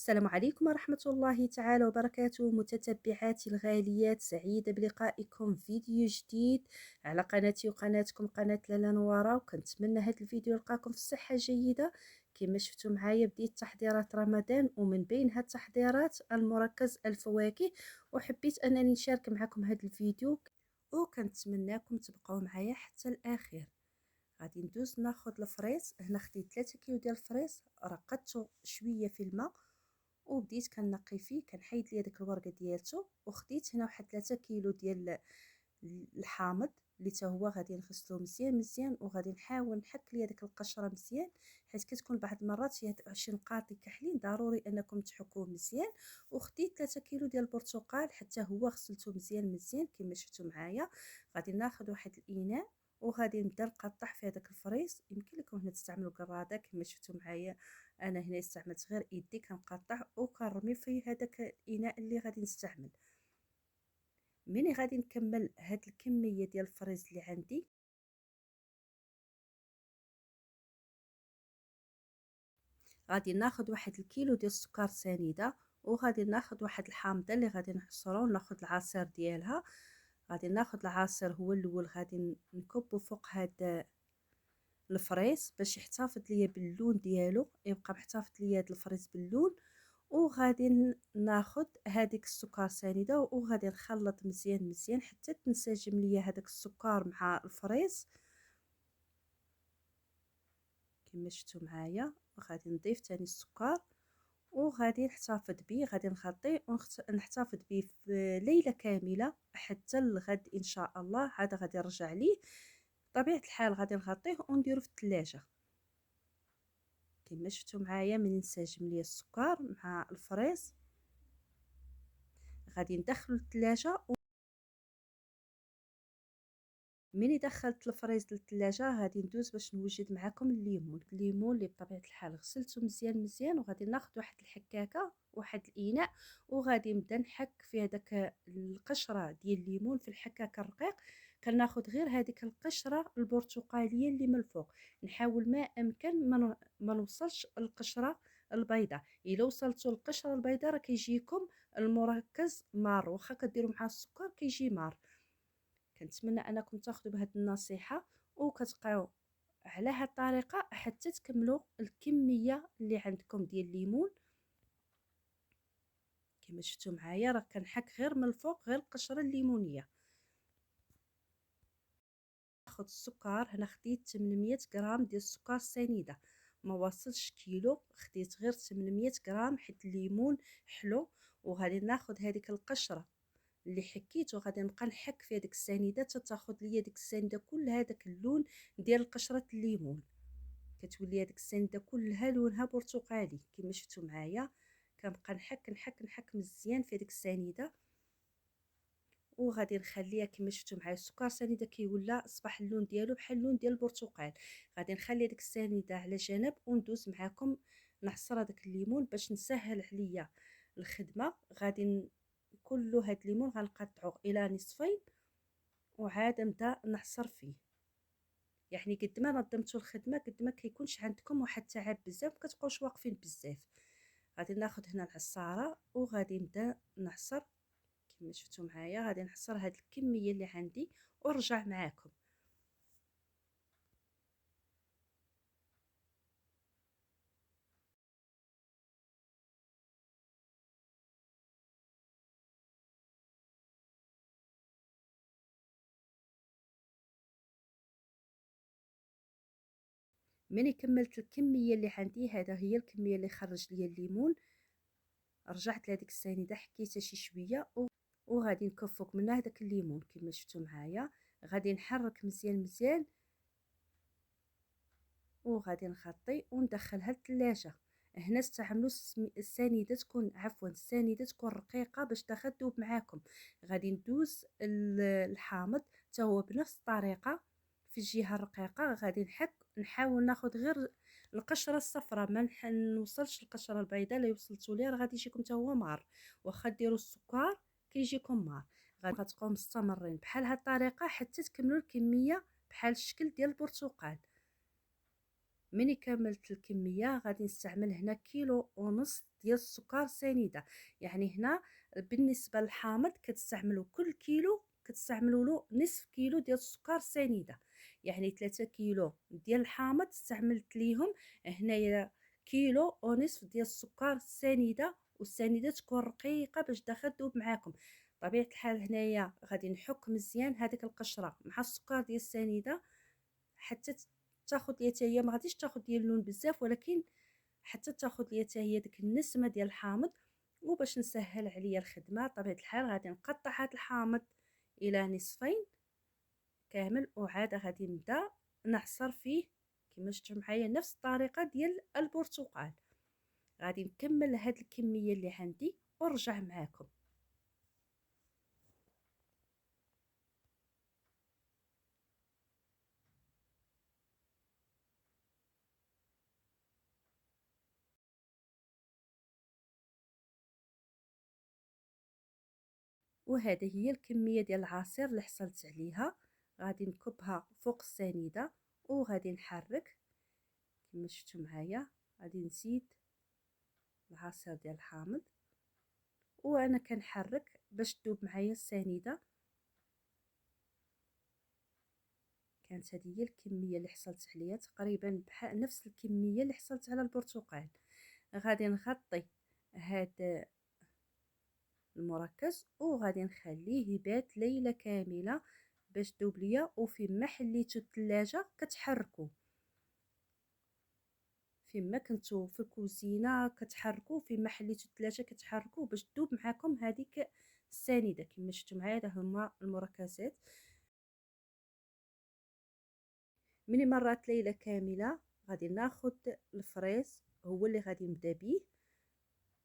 السلام عليكم ورحمة الله تعالى وبركاته، متتبعاتي الغاليات، سعيدة بلقائكم في فيديو جديد على قناتي وقناتكم قناة لالا نوارة. وكنتمنى هذا الفيديو يلقاكم في صحة جيدة. كما شفتوا معايا بديت تحضيرات رمضان، ومن بين هاد التحضيرات المركز الفواكه، وحبيت أنني نشارك معكم هذا الفيديو، وكنتمناكم تبقاو معايا حتى الأخير. غادي ندوز ناخذ الفريز. هنا خديت 3 كيلو ديال الفريز، رقدته شويه في الماء وبديت كنقي فيه، كنحيد ليا داك الورقه ديالته. وخديت هنا واحد 3 كيلو ديال الحامض اللي حتى هو غادي نغسلو مزيان مزيان، وغادي نحاول نحك ليا ديك القشره مزيان، حيت كتكون بعض المرات شي نقاط كحلين، ضروري انكم تحكوه مزيان. وخديت 3 كيلو ديال البرتقال حتى هو غسلته مزيان مزيان كما شفتوا معايا. غادي ناخذ واحد الاناء وغادي نبدا نقطع في هذاك الفريز. يمكن لكم هنا تستعملوا قراده كما شفتوا معايا، انا هنا استعملت غير يدي كنقطع وكنرمي في هذاك الاناء اللي غادي نستعمل. مني غادي نكمل هاد الكميه ديال الفريز اللي عندي، غادي ناخذ واحد الكيلو ديال السكر سنيده، وغادي ناخذ واحد الحامضه اللي غادي نحصرها وناخذ العصير ديالها. غادي ناخذ العصير هو الاول، غادي نكبو فوق هاد الفريز باش يحتفظ ليا باللون ديالو، يبقى محتفظ ليا هاد الفريز باللون. وغادي ناخذ هذيك السكر سنيده وغادي نخلط مزيان مزيان حتى تنسجم ليا هذاك السكر مع الفريز كما شفتوا معايا. وغادي نضيف ثاني السكر وغادي نحتفظ به، غادي نغطيه ونحتفظ به في ليله كامله حتى الغد ان شاء الله. عاد غادي نرجع ليه بطبيعه الحال، غادي نغطيه ونديرو في الثلاجه كما شفتوا معايا. من ينسجم ليا السكر مع الفريز غادي ندخلو للثلاجه. ملي دخلت الفريز للثلاجه غادي ندوز باش نوجد معكم الليمون اللي بطبيعه الحال غسلته مزيان مزيان. وغادي ناخذ واحد الحكاكه واحد الاناء وغادي نبدا نحك في هذاك القشره ديال الليمون في الحكاكه الرقيق. كناخذ غير هذيك القشره البرتقاليه اللي من الفوق، نحاول ما امكن ما نوصلش القشره البيضاء. الا وصلتوا القشره البيضاء راه كيجيكم المركز مار، واخا كديروا مع السكر كيجي مار. كنتمنى انكم تاخذوا بهذه النصيحه وكتبقاو على هذه الطريقه حتى تكملوا الكميه اللي عندكم ديال الليمون. كما شفتوا معايا راه كنحك غير من الفوق غير القشره الليمونيه. ناخذ السكر. هنا خديت 800 غرام ديال السكر سنيده، ما وصلش كيلو، خديت غير 800 غرام حيت الليمون حلو. وغادي ناخذ هذيك القشره اللي حكيت وغادي نبقى نحك في هذيك السنيده حتى تاخذ ليا ديك السنيده كلها داك اللون ديال قشره الليمون. كتولي هذيك السنيده كلها لونها برتقالي كما شفتوا معايا. كنبقى نحك نحك نحك مزيان في هذيك السنيده وغادي نخليها كما شفتوا معايا. السكر سنيده كيولى اصبح اللون ديالو بحال اللون ديال البرتقال. غادي نخلي ديك السنيده على جنب وندوز معكم نعصر هذاك الليمون باش نسهل عليا الخدمه. غادي كل هاد الليمون غنقطعوه الى نصفين وعاد نبدا نعصر فيه. يعني قد ما نظمتوا الخدمه قد ما كيكونش عندكم واحد التعب بزاف، كتبقاوش واقفين بزاف. غادي ناخذ هنا العصاره وغادي نبدا نعصر كما شفتوا معايا. غادي نحصر هاد الكميه اللي عندي ونرجع معاكم. ملي كملت الكميه اللي عندي، هذا هي الكميه اللي خرج لي الليمون، رجعت لهذيك السنيده حكيتها شي شويه وغادي نكفوك منها هذاك الليمون كما شفتوا معايا. غادي نحرك مزيان مزيان وغادي نغطي وندخلها للثلاجه. هنا استعملوا السنيده تكون السنيده تكون رقيقه باش تاخذ معاكم. غادي ندوز الحامض حتى هو بنفس الطريقه في الجهه الرقيقه. غادي نحاول ناخذ غير القشره الصفراء، ما نوصلش القشره البيضاء. لا وصلتوا ليه راه غادي يجيكم حتى هو مار، واخا ديروا السكر كيجيكم مار. غادي تبقاو مستمرين بحال هاد الطريقه حتى تكملوا الكميه بحال الشكل ديال البرتقال. ملي كملت الكميه غادي نستعمل هنا كيلو ونص ديال السكر سنيده. يعني هنا بالنسبه للحامض كتستعملوا كل كيلو كتستعملوا له نصف كيلو ديال السكر سنيده. يعني 3 كيلو ديال الحامض استعملت ليهم هنايا كيلو ونصف ديال السكر سنيده، والسنيده تكون رقيقه باش داخل تذوب معاكم. طبيعه الحال هنايا غادي نحك مزيان هذيك القشره مع السكر ديال السنيده حتى تاخذ ليا حتى هي، ما غاديش تاخذ ليا اللون بزاف، ولكن حتى تاخذ ليا حتى هي ديك النسمه ديال الحامض. وباش نسهل عليا الخدمه طبيعه الحال غادي نقطع هذا الحامض الى نصفين كامل، وعاد غادي نبدا نعصر فيه كما شفتوا معايا نفس الطريقه ديال البرتقال. غادي نكمل هاد الكميه اللي عندي ونرجع معاكم. وهذه هي الكميه ديال العصير اللي حصلت عليها. غادي نكبها فوق السنيده وغادي نحرك كما شفتوا معايا. غادي نزيد العصير ديال الحامض وانا كنحرك باش تذوب معايا السنيده. كانت هذه هي الكميه اللي حصلت عليها، تقريبا بحال نفس الكميه اللي حصلت على البرتقال. غادي نغطي هذا المركز وغادي نخليه يبات ليله كامله باش تذوب ليا. وفيما حليتو الثلاجه كتحركوا، فيما كنتو في الكوزينه كتحركوا، فيما حليتو الثلاجه كتحركوا باش تذوب معكم هذيك السنيده. كما شفتوا معايا هذا هما المركزات. من مرات ليله كامله غادي ناخذ الفريز هو اللي غادي نبدا به.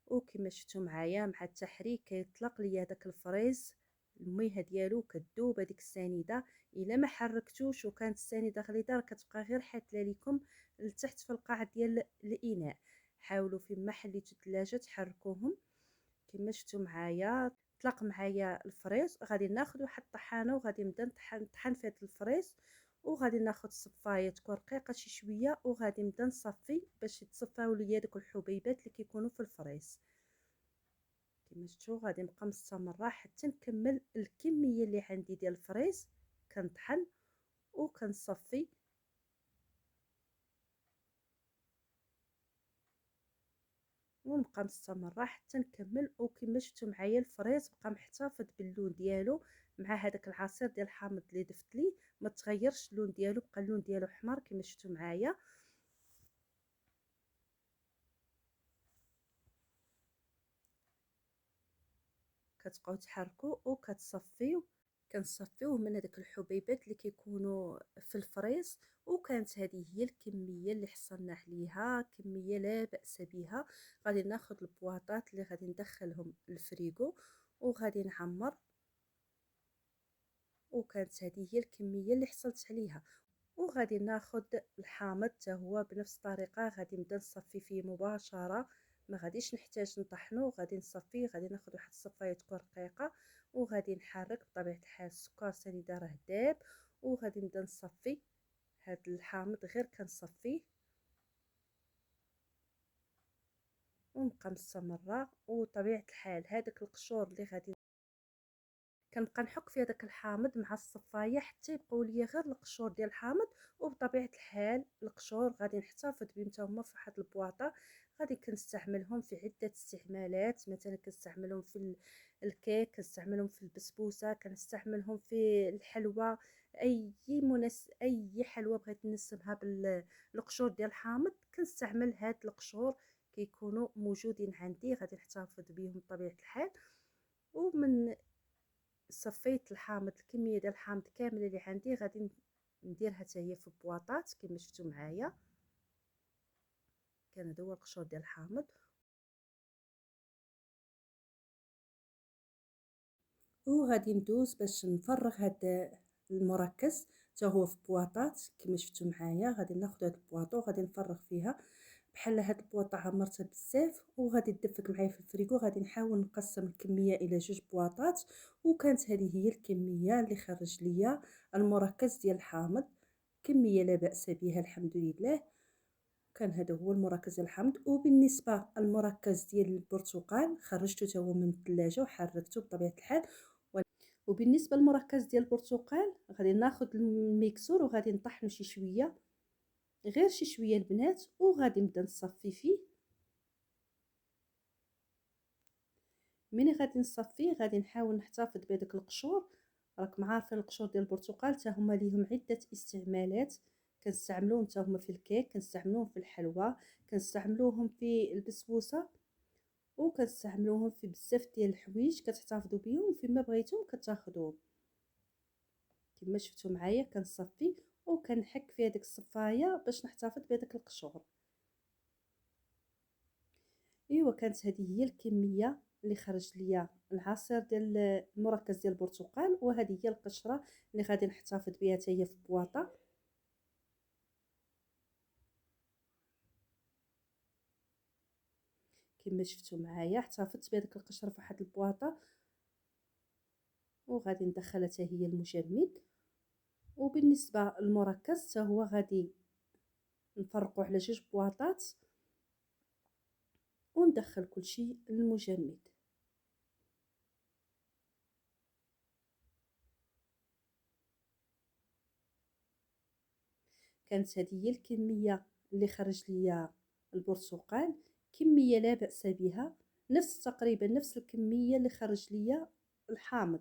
وكما شفتوا معايا مع التحريك كيطلق ليا داك الفريز الميها ديالو كتذوب هذيك السنيده. الا ما حركتوش وكانت السنيده غليظه كتبقى غير حاتله لكم لتحت في القاع ديال الاناء. حاولوا فيما حليتوا الثلاجه تحركوهم. كما شفتوا معايا طلق معايا الفريز. غادي ناخذ واحد الطحانه وغادي نبدا نطحن في هذا الفريز. وغادي ناخذ صفايه تكون رقيقه شي شويه وغادي نبدا نصفي باش يتصفاو ليا دوك الحبيبات اللي كيكونوا في الفريز. كما شفتوا غادي نبقى مستمره حتى نكمل الكميه اللي عندي ديال الفريز. كنطحن وكنصفي ونبقى مستمره حتى نكمل. وكما شفتوا معايا الفريز بقى محتفظ باللون ديالو مع هذاك العصير ديال الحامض اللي ضفت ليه. ما تغيرش اللون ديالو، بقى اللون ديالو حمر كما شفتوا معايا. كتبقاو تحركوا وكتصفيو. كنصفيوه من هذوك الحبيبات اللي كيكونوا في الفريز. وكانت هذه هي الكميه اللي حصلنا عليها، كميه لا باس بها. غادي ناخذ البواطات اللي غادي ندخلهم الفريغو وغادي نعمر. وكانت هذه هي الكميه اللي حصلت عليها. وغادي ناخذ الحامض حتى هو بنفس الطريقه غادي نبدا نصفي فيه مباشره. ما غاديش نحتاج نطحنو، غادي نصفيه. غادي ناخذ واحد الصفايه تكون رقيقه وغادي نحرك. بطبيعه الحال السكر سنيده راه داب. وغادي نبدا نصفي هذا الحامض غير كنصفيه ونبقى مستمره. وطبيعه الحال هذاك القشور اللي غادي كنبقى نحك في هذاك الحامض مع الصفايه حتى يبقاو ليا غير القشور ديال الحامض. وبطبيعه الحال القشور غادي نحتفظ بهم حتى هما في واحد البواطه. غادي كنستعملهم في عده استعمالات، مثلا كنستعملهم في الكيك، كنستعملهم في البسبوسه، كنستعملهم في الحلوى. اي حلوى بغيت نسمها بالقشور ديال الحامض كنستعمل هاد القشور. كيكونوا موجودين عندي غادي نحتفظ بهم بطبيعه الحال. ومن صفيت الحامض الكميه ديال الحامض كامله اللي عندي غادي نديرها حتى هي في بواطات كما شفتوا معايا. كان هذا هو القشور ديال الحامض. وغادي ندوز باش نفرغ هذا المركز حتى هو في بواطات كما شفتوا معايا. غادي ناخذ هذا البواطو وغادي نفرغ فيها. بحال هاد البواطه عمرتها بزاف وغادي تدفك معايا في الفريغو. غادي نحاول نقسم الكميه الى 2 بواطات. وكانت هذه هي الكميه اللي خرج ليا المركز ديال الحامض. كميه لا باس بها الحمد لله. كان هذا هو المركز ديال الحامض. وبالنسبه للمركز ديال البرتقال خرجته حتى هو من الثلاجه وحركته بطبيعه الحال. وبالنسبه للمركز ديال البرتقال غادي ناخذ الميكسور وغادي نطحنو شي شويه، غير شي شويه البنات، وغادي نبدا نصفي فيه. ملي غادي نصفيه غادي نحاول نحتفظ بهذوك القشور. راكم عارفين القشور ديال البرتقال حتى هما ليهم عده استعمالات، كنستعملوهم حتى هما في الكيك، كنستعملوهم في الحلوى، كنستعملوهم في البسبوسه، وكنستعملوهم في بزاف ديال الحوايج كتحتفظوا بهم فيما بغيتم كتاخذوهم. كما شفتوا معايا كنصفي وكنحك في هذيك الصفايه باش نحتفظ بهذاك القشور. ايوا كانت هذه هي الكميه اللي خرج ليا العصير ديال المركز ديال البرتقال، وهذه هي القشره اللي غادي نحتفظ بها حتى هي في بواطه. كما شفتوا معايا احتفظت بهذيك القشره في واحد البواطه، وغادي ندخلها حتى هي المجمد. وبالنسبه للمركز حتى هو غادي نفرقوا على جوج بواطات وندخل كل شيء للمجمد. كانت هذه هي الكميه اللي خرج ليا البرتقال، كميه لا باس بها، نفس تقريبا نفس الكميه اللي خرج ليا الحامض.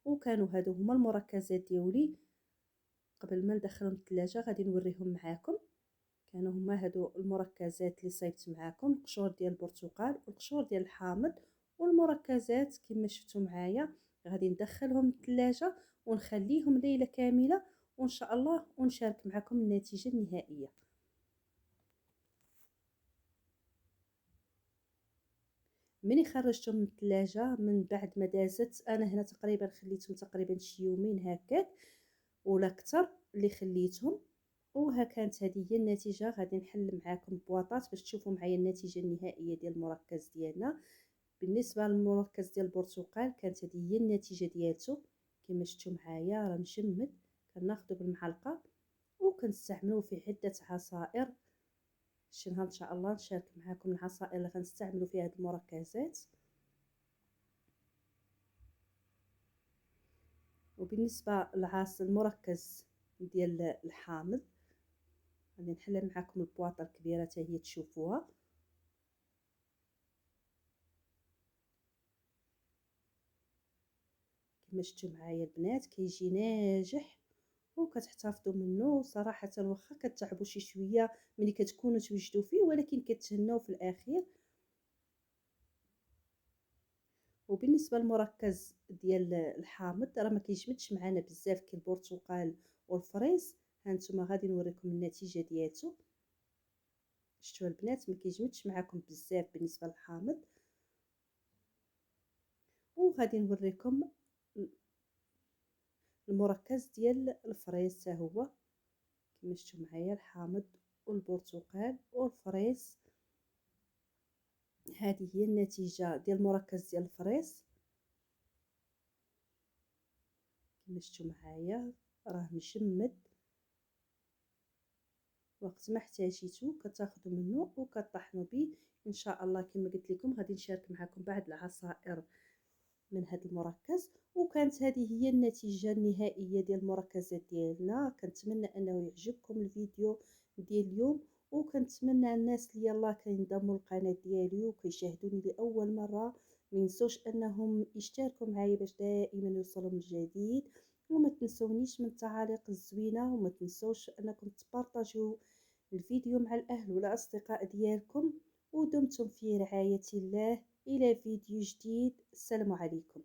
وكانوا هادو هما المركزات ديالي. قبل ما ندخلهم الثلاجه غادي نوريهم معاكم. كانوا هما هادو المركزات اللي صايبت معاكم، القشور ديال البرتقال والقشور ديال الحامض والمركزات كما شفتوا معايا. غادي ندخلهم الثلاجه ونخليهم ليله كامله وان شاء الله ونشارك معكم النتيجه النهائيه. ملي خرجتهم من الثلاجه من بعد ما دازت، انا هنا تقريبا خليتهم تقريبا شي يومين هكاك ولا اكثر اللي خليتهم. وها كانت هذه هي النتيجه. غادي نحل معاكم بواطات باش تشوفوا معايا النتيجه النهائيه ديال المركز ديالنا. بالنسبه للمركز ديال البرتقال كانت هذه هي النتيجه ديالته. كما شفتوا معايا راه مجمد. كناخذو بالمعلقه وكنستعملوه في عده عصائر. شي نهار ان شاء الله نشارك معكم العصائر اللي غنستعملوا فيها هاد المركزات. وبالنسبه للعصير المركز ديال الحامض غادي نحل معكم البواطه الكبيره حتى هي تشوفوها. كما شفتوا معايا البنات كيجي ناجح وكتحتفظوا منه صراحه، واخا كتعبوا شي شويه ملي كتكونوا توجدوا فيه ولكن كتهناو في الاخير. وبالنسبه للمركز ديال الحامض راه ما كيجمدش معنا بزاف كي البرتقال والفريز. هانتوما غادي نوريكم النتيجه ديالته. شفتوا البنات ما كيجمدش معكم بزاف بالنسبه للحامض. وغادي نوريكم المركز ديال الفريز حتى هو. كما شفتوا معايا الحامض والبرتقال والفريز. هذه هي النتيجه ديال المركز ديال الفريز. كما شفتوا معايا راه مجمد. وقت ما احتاجيتو كتاخذوا منه وكطحنوا به. ان شاء الله كما قلت لكم غادي نشارك معكم بعض العصائر من هذا المركز. وكانت هذه هي النتيجه النهائيه ديال المركزات ديالنا. كنتمنى انه يعجبكم الفيديو ديال اليوم، وكنتمنى الناس اللي يلاه كينضموا للقناه ديالي وكيشاهدوني لاول مره ما ينسوش انهم يشتركوا معايا باش دائما يوصلهم الجديد. وما تنسونيش من التعاليق الزوينه، وما تنسوش انكم تبارطاجيو الفيديو مع الاهل والاصدقاء ديالكم. ودمتم في رعايه الله. الى فيديو جديد. السلام عليكم.